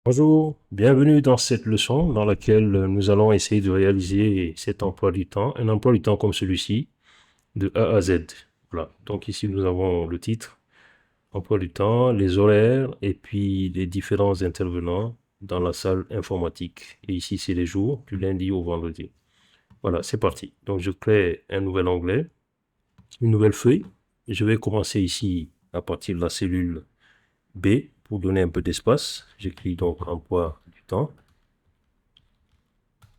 Bonjour, bienvenue dans cette leçon dans laquelle nous allons essayer de réaliser cet emploi du temps, un emploi du temps comme celui-ci, de A à Z. Voilà, donc ici nous avons le titre, emploi du temps, les horaires et puis les différents intervenants dans la salle informatique. Et ici c'est les jours, du lundi au vendredi. Voilà, c'est parti. Donc je crée un nouvel onglet, une nouvelle feuille. Je vais commencer ici à partir de la cellule B pour donner un peu d'espace. J'écris donc emploi du temps.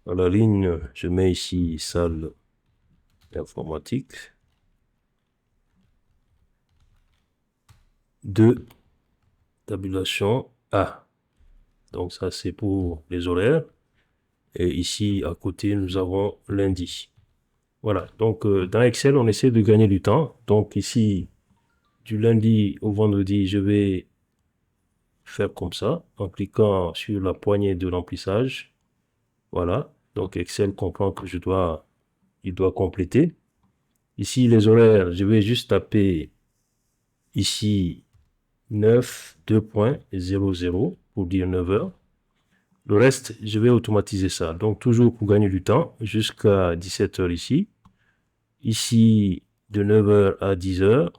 À la ligne, je mets ici salle informatique. 2, tabulation A. Donc ça, c'est pour les horaires. Et ici, à côté, nous avons lundi. Voilà. Donc, dans Excel, on essaie de gagner du temps. Donc ici, du lundi au vendredi, je vais faire comme ça, en cliquant sur la poignée de remplissage. Voilà. Donc Excel comprend que il doit compléter. Ici, les horaires, je vais juste taper ici 9, 2.00 pour dire 9 heures. Le reste, je vais automatiser ça. Donc, toujours pour gagner du temps, jusqu'à 17 heures ici. Ici, de 9 heures à 10 heures.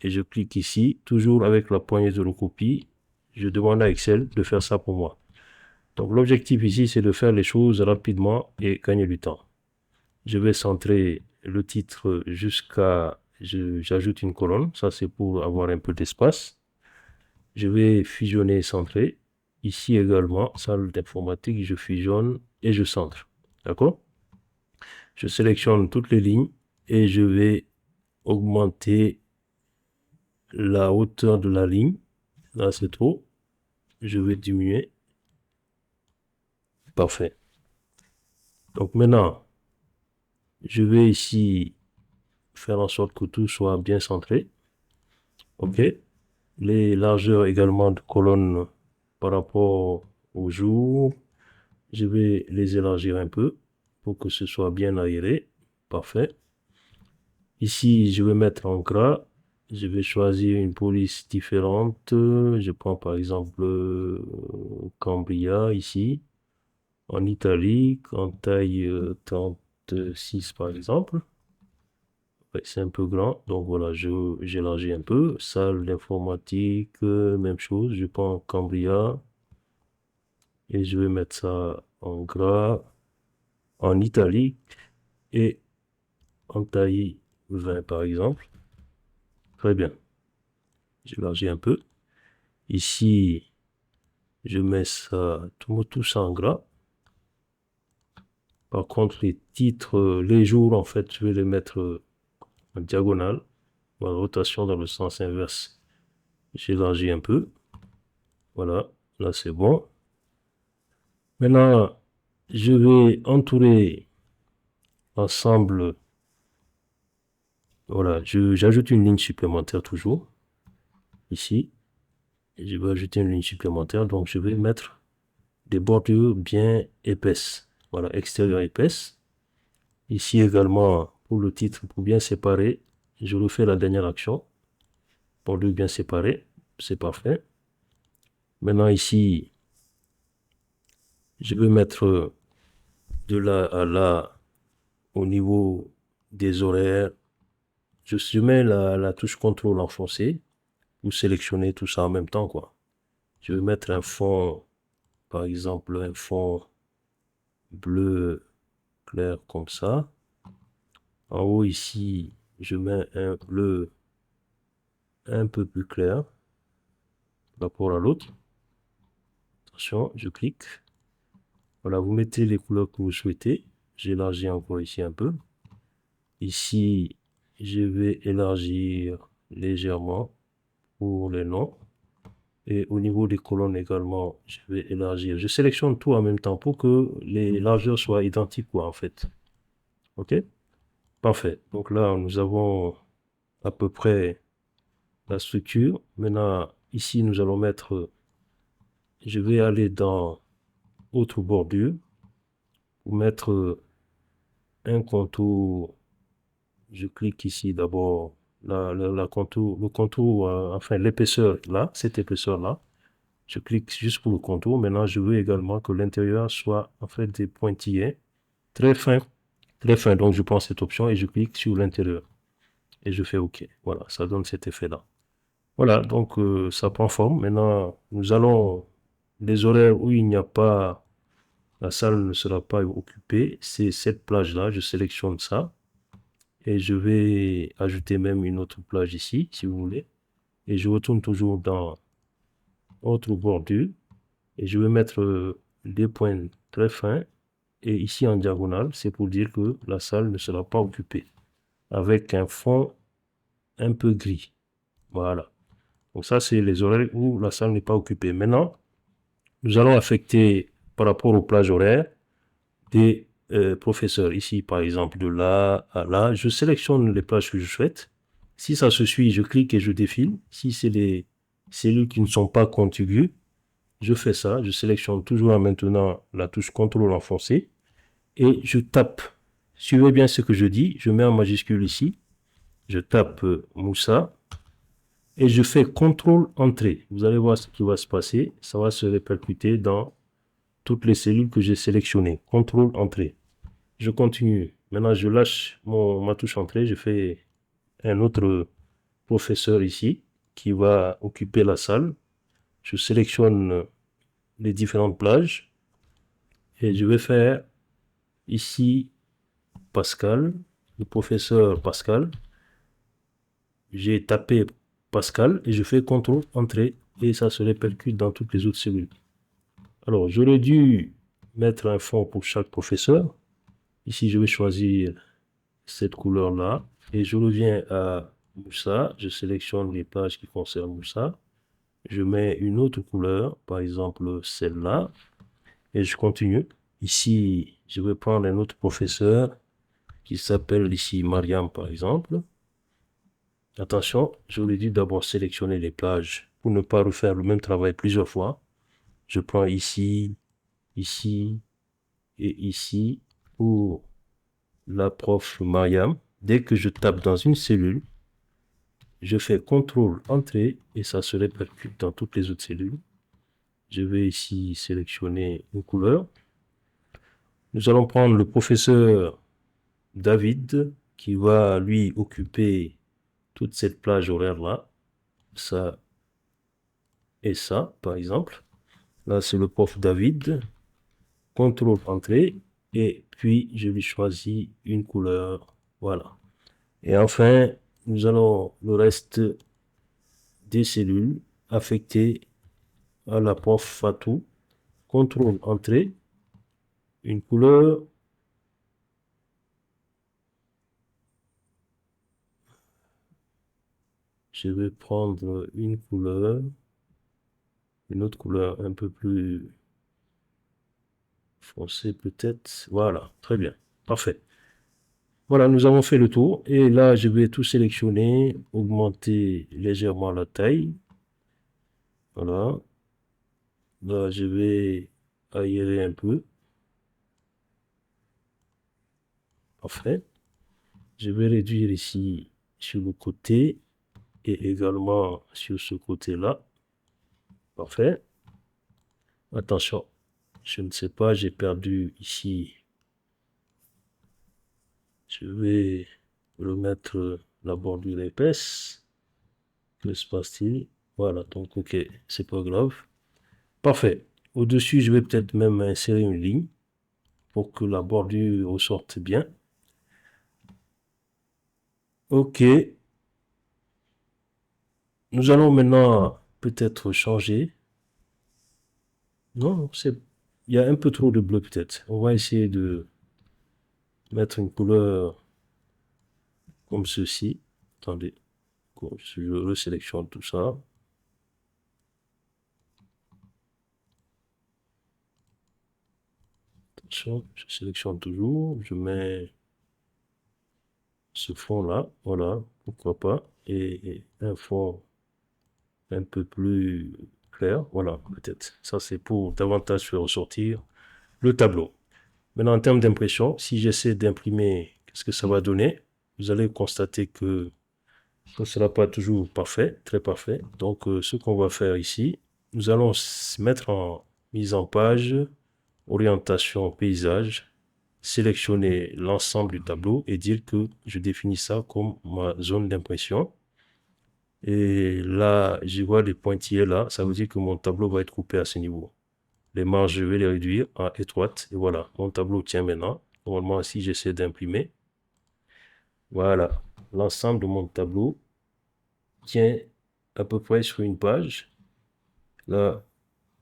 Et je clique ici, toujours avec la poignée de recopie. Je demande à Excel de faire ça pour moi. Donc, l'objectif ici, c'est de faire les choses rapidement et gagner du temps. Je vais centrer le titre jusqu'à... J'ajoute une colonne. Ça, c'est pour avoir un peu d'espace. Je vais fusionner et centrer. Ici également, salle d'informatique, je fusionne et je centre. D'accord? Je sélectionne toutes les lignes et je vais augmenter la hauteur de la ligne. Là, c'est trop. Je vais diminuer. Parfait. Donc maintenant, je vais ici faire en sorte que tout soit bien centré. OK? Les largeurs également de colonnes par rapport au jour, je vais les élargir un peu pour que ce soit bien aéré. Parfait. Ici, je vais mettre en gras. Je vais choisir une police différente. Je prends par exemple Cambria ici, en italique, en taille 36 par exemple. Ouais, c'est un peu grand, donc voilà, j'élargis un peu. Salle d'informatique, même chose. Je prends Cambria et je vais mettre ça en gras, en italique et en taille 20 par exemple. Très bien. J'élargis un peu. Ici, je mets ça, tout ça en gras. Par contre, les titres, les jours, en fait, je vais les mettre en diagonale, ou en rotation dans le sens inverse. J'élargis un peu. Voilà, là c'est bon. Maintenant, je vais entourer l'ensemble. Voilà, j'ajoute une ligne supplémentaire toujours. Ici, je vais ajouter une ligne supplémentaire. Donc, je vais mettre des bordures bien épaisses. Voilà, extérieure épaisse. Ici également, pour le titre, pour bien séparer, je refais la dernière action. Bordure bien séparée, c'est parfait. Maintenant ici, je vais mettre de là à là au niveau des horaires. Je mets la touche contrôle enfoncée pour sélectionner tout ça en même temps, quoi. Je vais mettre un fond, par exemple, un fond bleu clair comme ça. En haut ici, je mets un bleu un peu plus clair par rapport à l'autre. Attention, je clique. Voilà, vous mettez les couleurs que vous souhaitez. J'élargis encore ici un peu. Ici, je vais élargir légèrement pour les noms. Et au niveau des colonnes également, je vais élargir. Je sélectionne tout en même temps pour que les largeurs soient identiques, quoi, en fait. OK? Parfait. Donc là, nous avons à peu près la structure. Maintenant, ici, nous allons mettre, je vais aller dans autre bordure pour mettre un contour. Je clique ici d'abord, le contour, enfin l'épaisseur là, cette épaisseur là. Je clique juste pour le contour. Maintenant, je veux également que l'intérieur soit en fait des pointillés très fins. Très fin. Donc, je prends cette option et je clique sur l'intérieur. Et je fais OK. Voilà, ça donne cet effet-là. Voilà, donc ça prend forme. Maintenant, nous allons, les horaires où il n'y a pas, la salle ne sera pas occupée, c'est cette plage-là. Je sélectionne ça. Et je vais ajouter même une autre plage ici, si vous voulez. Et je retourne toujours dans autre bordure. Et je vais mettre des points très fins. Et ici en diagonale, c'est pour dire que la salle ne sera pas occupée. Avec un fond un peu gris. Voilà. Donc ça, c'est les horaires où la salle n'est pas occupée. Maintenant, nous allons affecter par rapport aux plages horaires des professeurs. Ici, par exemple, de là à là, je sélectionne les plages que je souhaite. Si ça se suit, je clique et je défile. Si c'est les cellules qui ne sont pas contiguës, je fais ça. Je sélectionne toujours en maintenant la touche CTRL enfoncée et je tape. Suivez bien ce que je dis. Je mets en majuscule ici. Je tape Moussa et je fais CTRL Entrée. Vous allez voir ce qui va se passer. Ça va se répercuter dans toutes les cellules que j'ai sélectionnées. CTRL Entrée. Je continue. Maintenant, je lâche ma touche Entrée. Je fais un autre professeur ici qui va occuper la salle. Je sélectionne les différentes plages et je vais faire ici Pascal, le professeur Pascal. J'ai tapé Pascal et je fais CTRL Entrée et ça se répercute dans toutes les autres cellules. Alors, j'aurais dû mettre un fond pour chaque professeur. Ici, je vais choisir cette couleur-là et je reviens à Moussa. Je sélectionne les pages qui concernent Moussa. Je mets une autre couleur, par exemple celle-là, et je continue. Ici, je vais prendre un autre professeur qui s'appelle ici Mariam, par exemple. Attention, j'aurais dû d'abord sélectionner les plages pour ne pas refaire le même travail plusieurs fois. Je prends ici, ici et ici pour la prof Mariam. Dès que je tape dans une cellule, je fais CTRL Entrée et ça se répercute dans toutes les autres cellules. Je vais ici sélectionner une couleur. Nous allons prendre le professeur David qui va lui occuper toute cette plage horaire-là. Ça et ça, par exemple. Là, c'est le prof David. CTRL Entrée. Et puis, je lui choisis une couleur. Voilà. Et enfin, nous allons le reste des cellules affectées à la prof Fatou. CTRL Entrée. Une couleur. Je vais prendre une couleur. Une autre couleur un peu plus foncée peut-être. Voilà, très bien. Parfait. Voilà, nous avons fait le tour. Et là, je vais tout sélectionner, augmenter légèrement la taille. Voilà. Là, je vais aérer un peu. Parfait. Je vais réduire ici sur le côté et également sur ce côté-là. Parfait. Attention, je ne sais pas, j'ai perdu ici. Je vais remettre la bordure épaisse. Que se passe-t-il? Voilà, donc ok, c'est pas grave. Parfait. Au-dessus, je vais peut-être même insérer une ligne pour que la bordure ressorte bien. Ok. Nous allons maintenant peut-être changer. Non, il y a un peu trop de bleu peut-être. On va essayer de mettre une couleur comme ceci. Attendez, je resélectionne tout ça. Attention, je sélectionne toujours. Je mets ce fond-là, voilà, pourquoi pas. Et un fond un peu plus clair, voilà, peut-être. Ça, c'est pour davantage faire ressortir le tableau. Maintenant, en termes d'impression, si j'essaie d'imprimer, qu'est-ce que ça va donner? Vous allez constater que ce ne sera pas toujours parfait, très parfait. Donc, ce qu'on va faire ici, nous allons mettre en mise en page, orientation paysage, sélectionner l'ensemble du tableau et dire que je définis ça comme ma zone d'impression. Et là, je vois les pointillés là, ça veut dire que mon tableau va être coupé à ce niveau. Les marges, je vais les réduire à étroites. Et voilà, mon tableau tient maintenant. Normalement, si j'essaie d'imprimer, voilà, l'ensemble de mon tableau tient à peu près sur une page. Là,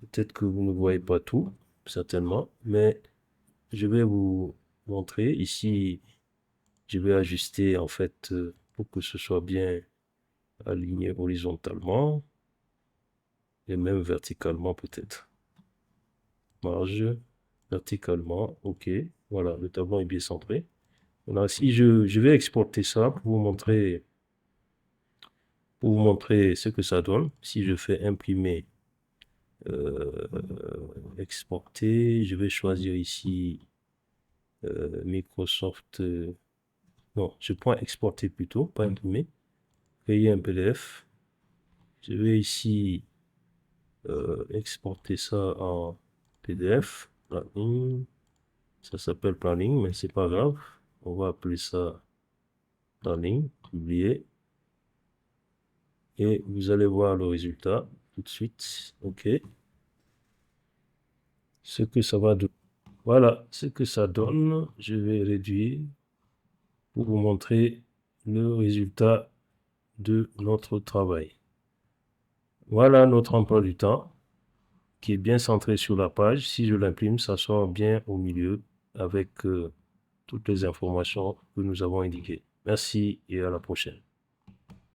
peut-être que vous ne voyez pas tout, certainement, mais je vais vous montrer. Ici, je vais ajuster en fait pour que ce soit bien aligné horizontalement et même verticalement peut-être. Marge, verticalement, ok. Voilà, le tableau est bien centré. Voilà, si je vais exporter ça pour vous montrer ce que ça donne. Si je fais imprimer, euh, exporter, je vais choisir ici Microsoft. Non, je prends exporter plutôt, pas imprimer. Créer un PDF. Je vais ici exporter ça en PDF. Planning. Ça s'appelle planning, mais c'est pas grave. On va appeler ça planning, publier. Et vous allez voir le résultat tout de suite. OK. Ce que ça va donner. Voilà ce que ça donne. Je vais réduire pour vous montrer le résultat de notre travail. Voilà notre emploi du temps qui est bien centré sur la page. Si je l'imprime, ça sort bien au milieu avec toutes les informations que nous avons indiquées. Merci et à la prochaine.